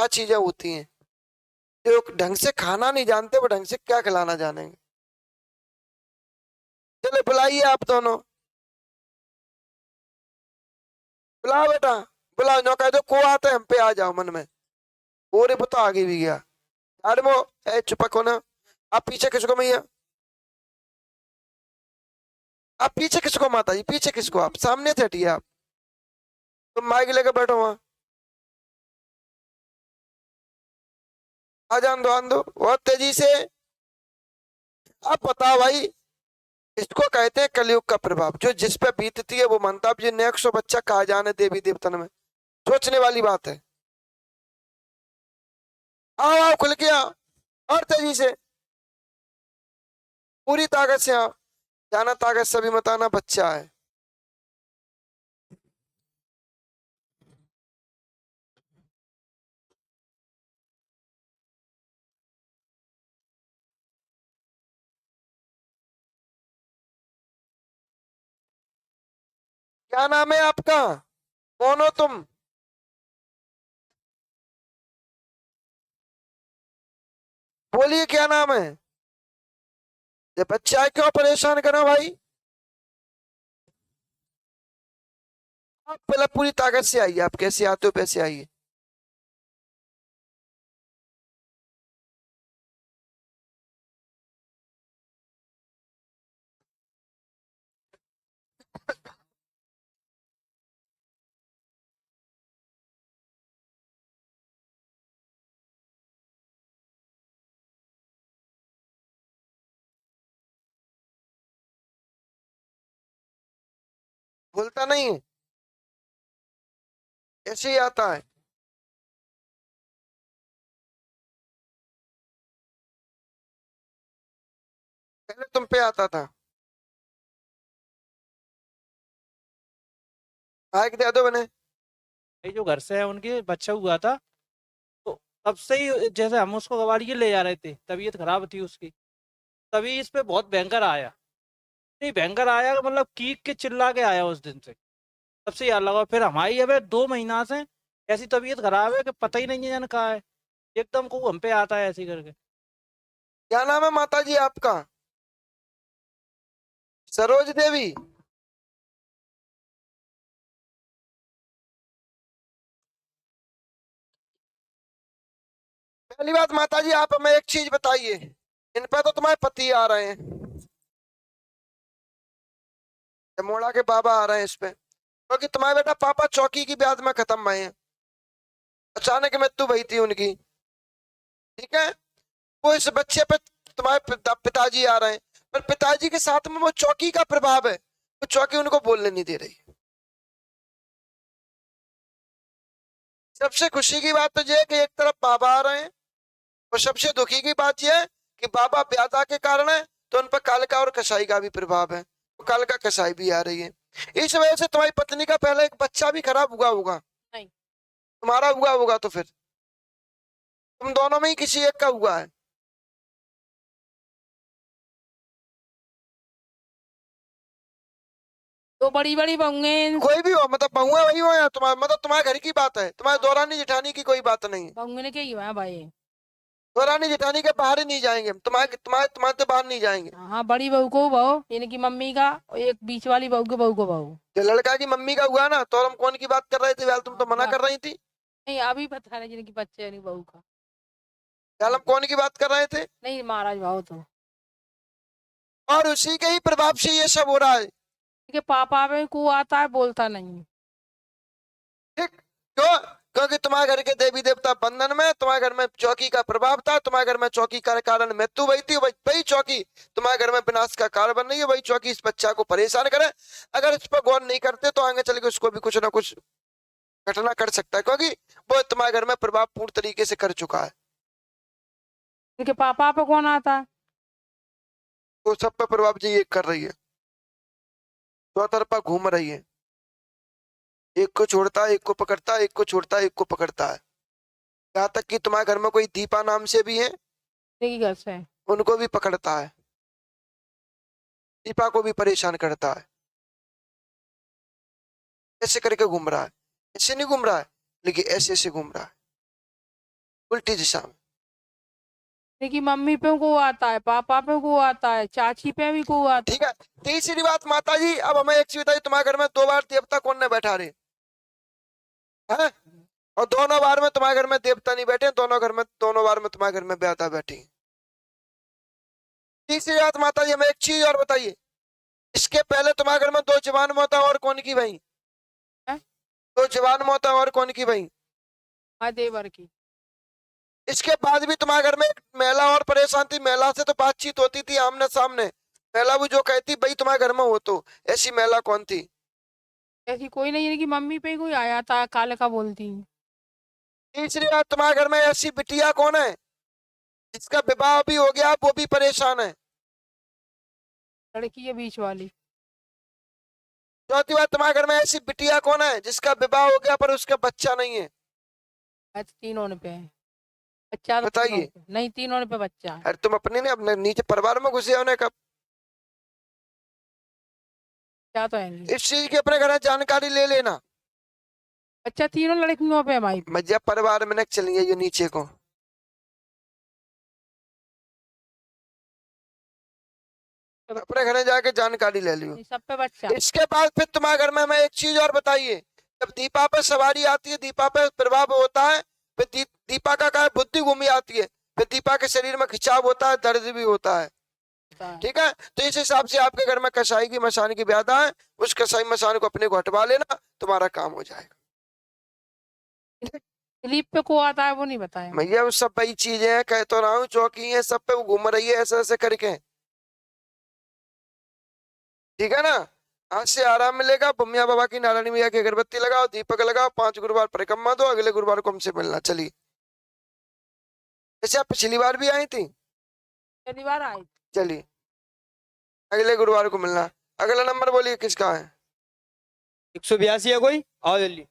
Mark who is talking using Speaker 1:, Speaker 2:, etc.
Speaker 1: चीजें होती हैं। जो ढंग से खाना नहीं जानते वो ढंग से क्या खिलाना जानेंगे। चलो बुलाइए आप दोनों, बुलाओ बेटा, बुलाओ। नो कह दो को आते हम पे आ जाओ मन में। और वो तो आगे भी गया। आडमो, ए चुपक होना। आप पीछे किसको मैया, आप पीछे किसको माता जी, पीछे किसको, आप सामने से हटिए। आप तुम माइक लेकर बैठो वहां। आ जान दो, आन दो बहुत तेजी से। आप बताओ भाई, इसको कहते हैं कलयुग का प्रभाव। जो जिस पे बीतती है वो मानता। अब ये नेक्स्ट बच्चा कहा जाने देवी देवतन में, सोचने वाली बात है। आओ आओ खुल के आओ, और तेजी से, पूरी ताकत से आओ। जाना ताकत सभी मत आना, बच्चा है। क्या नाम है आपका, कौन हो तुम? बोलिए क्या नाम है? ये बच्चा है, क्यों परेशान करो भाई? आप पहले पूरी ताकत से आइए, आप कैसे आते हो वैसे आइए। बोलता नहीं है, ऐसे ही आता है। पहले तुम पे आता था। माइक दे दो मैंने।
Speaker 2: ये जो घर से है उनके बच्चा हुआ था, तो तब से ही जैसे हम उसको गवार के ले जा रहे थे, तबीयत खराब थी उसकी, तभी इस पे बहुत भयंकर आया। नहीं भयंकर आया कि मतलब कीक के चिल्ला के आया उस दिन से। तब से याद लगा। फिर हमारी अब 2 महीना से ऐसी तबीयत खराब है कि पता ही नहीं है जाने कहाँ है। एकदम को हम पे आता है ऐसे करके।
Speaker 1: क्या नाम है माता जी आपका? सरोज देवी। पहली बात माता जी, आप हमें एक चीज बताइए, इन पे तो तुम्हारे पति आ रहे हैं, मोड़ा के बाबा आ रहे हैं इस पे, क्योंकि तुम्हारे बेटा पापा चौकी की ब्याज में खत्म हुए हैं। अचानक मृत्यु भई थी उनकी, ठीक है। वो इस बच्चे पे तुम्हारे पिताजी आ रहे हैं, पर पिताजी के साथ में वो चौकी का प्रभाव है, वो चौकी उनको बोलने नहीं दे रही। सबसे खुशी की बात तो ये है कि एक तरफ बाबा आ रहे हैं, और सबसे दुखी की बात यह है कि बाबा ब्यादा के कारण है, तो उन पर कालिका और कसाई का भी प्रभाव है। तो कालिका कसाई भी आ रही है। इस वजह से तुम्हारी पत्नी का पहले एक बच्चा भी खराब हुआ होगा।
Speaker 2: नहीं।
Speaker 1: तुम्हारा हुआ होगा तो फिर तुम दोनों में ही किसी एक का हुआ है।
Speaker 3: तो बड़ी बड़ी बहुएं,
Speaker 1: कोई भी हो, मतलब बहुआ वही हो या तुम्हारा, मतलब तुम्हारे घर की बात है, तुम्हारे दौरानी जिठानी की कोई बात नहीं है।
Speaker 3: बहुएं ने क्या ही हुआ है भाई?
Speaker 1: दौरानी जिठानी के बाहर ही नहीं जाएंगे हम, तुम्हारे तुम्हारे तुम्हारे तो बाहर नहीं जाएंगे।
Speaker 3: हाँ, बड़ी बहू को बहू, इनकी मम्मी का, और एक बीच वाली बहू के बहू को बहू।
Speaker 1: जो लड़का की मम्मी का हुआ ना, तो हम कौन की बात कर रहे थे यार, तुम तो मना कर रही थी।
Speaker 3: नहीं, अभी बता रहे जिनकी बच्चे है, बहू का।
Speaker 1: यार हम कौन की बात कर रहे थे?
Speaker 3: नहीं महाराज भाव तो
Speaker 1: और उसी के ही प्रभाव से ये सब हो रहा है।
Speaker 3: इनके पापा में को आता है, बोलता नहीं।
Speaker 1: ठीक, क्यों? क्योंकि तुम्हारे घर के देवी देवता बंधन में, तुम्हारे घर में चौकी का प्रभाव था, तुम्हारे घर में चौकी का कारण मृत्यु हुई थी, वही चौकी तुम्हारे घर में विनाश का कारण बन रही है, वही चौकी इस बच्चा को परेशान करे। अगर इस पर गौर नहीं करते तो आगे चल के उसको भी कुछ ना कुछ घटना कर सकता है, क्योंकि वो तुम्हारे घर में प्रभाव पूर्ण तरीके से कर चुका है।
Speaker 3: इनके पापा पे कौन आता है?
Speaker 1: तो सब पे प्रभाव जी एक कर रही है, चौतरफा घूम रही है। एक को छोड़ता है, एक को पकड़ता है, एक को छोड़ता है, एक को पकड़ता है। यहाँ तक कि तुम्हारे घर में कोई दीपा नाम से भी है,
Speaker 3: इनकी घर से
Speaker 1: उनको भी पकड़ता है, दीपा को भी परेशान करता है। ऐसे करके घूम रहा है, ऐसे नहीं घूम रहा है, लेकिन ऐसे ऐसे घूम रहा है। उल्टी दिशा में।
Speaker 3: यानी कि मम्मी पे को आता है, पापा पे को आता है, चाची पे भी को आता
Speaker 1: ठीक है। तीसरी बात माता जी, अब हमें एक चीज बताइए, तुम्हारे घर में 2 बार देवता कौन ने बैठा रहे हैं? और दोनों बार में तुम्हारे घर में देवता नहीं बैठे, दोनों बार में तुम्हारे घर में देवता बैठी। तीसरी बात माता जी, हमें एक चीज और बताइए, इसके पहले तुम्हारे घर में 2 जवान मौतें और कौन की भाई?
Speaker 3: है?
Speaker 1: 2 जवान मौतें और कौन की भाई?
Speaker 3: है देवर की।
Speaker 1: इसके बाद भी तुम्हारे घर में एक महिला और परेशान थी, महिला से तो बातचीत होती थी आमने सामने, महिला वो जो कहती भाई तुम्हारे घर में हो, तो ऐसी महिला कौन थी?
Speaker 3: ऐसी कोई नहीं, यानी कि मम्मी पे ही कोई आया था, काले का बोलती।
Speaker 1: तीसरी बात, तुम्हारे घर में ऐसी बिटिया कौन है जिसका विवाह भी हो गया, वो भी परेशान है?
Speaker 3: लड़की है बीच वाली।
Speaker 1: चौथी बात, तुम्हारे घर में ऐसी बिटिया कौन है जिसका विवाह हो गया पर उसका बच्चा नहीं है?
Speaker 3: है तो तीनों ने पे है बच्चा, तो
Speaker 1: बताइए।
Speaker 3: तीनों पे। नहीं, तीनों ने पे बच्चा है।
Speaker 1: अरे तुम अपने ने अपने नीचे परिवार में घुसे होने कब?
Speaker 3: बच्चा तो है नहीं।
Speaker 1: इस चीज की अपने घर में जानकारी ले लेना।
Speaker 3: बच्चा तीनों लड़कियों पे है भाई।
Speaker 1: मजा परिवार में न चलिए ये नीचे को। अपने घर में जाके जानकारी ले लियो।
Speaker 3: सब पे बच्चा।
Speaker 1: इसके बाद फिर तुम्हारे घर में हमें एक चीज और बताइए, जब दीपा पे सवारी आती है, दीपा पे प्रभाव होता है, फिर दीपा का क्या है, बुद्धि घूमी आती है, फिर दीपा के शरीर में खिंचाव होता है, दर्द भी होता है। ठीक है, तो इस हिसाब से आपके घर में कसाई की मशान की व्याधा है, उस कसाई मशान को अपने को हटवा लेना, तुम्हारा काम हो जाएगा।
Speaker 3: दिलीप पे को आता है वो नहीं बताया।
Speaker 1: भैया वो सब वही चीजें हैं, कह तो रहा हूँ, चौकी है सब पे वो घूम रही है ऐसे ऐसे करके। ठीक है ना, आज से आराम मिलेगा। बुमिया बाबा की, नारायणी मैया की अगरबत्ती लगाओ, दीपक लगाओ, 5 गुरुवार परिक्रमा दो, अगले गुरुवार को हमसे मिलना। चलिए, जैसे आप पिछली बार भी आई थी,
Speaker 3: शनिवार आई।
Speaker 1: चलिए अगले गुरुवार को मिलना। अगला नंबर बोलिए किसका है?
Speaker 4: 182 है कोई? आओ जल्दी।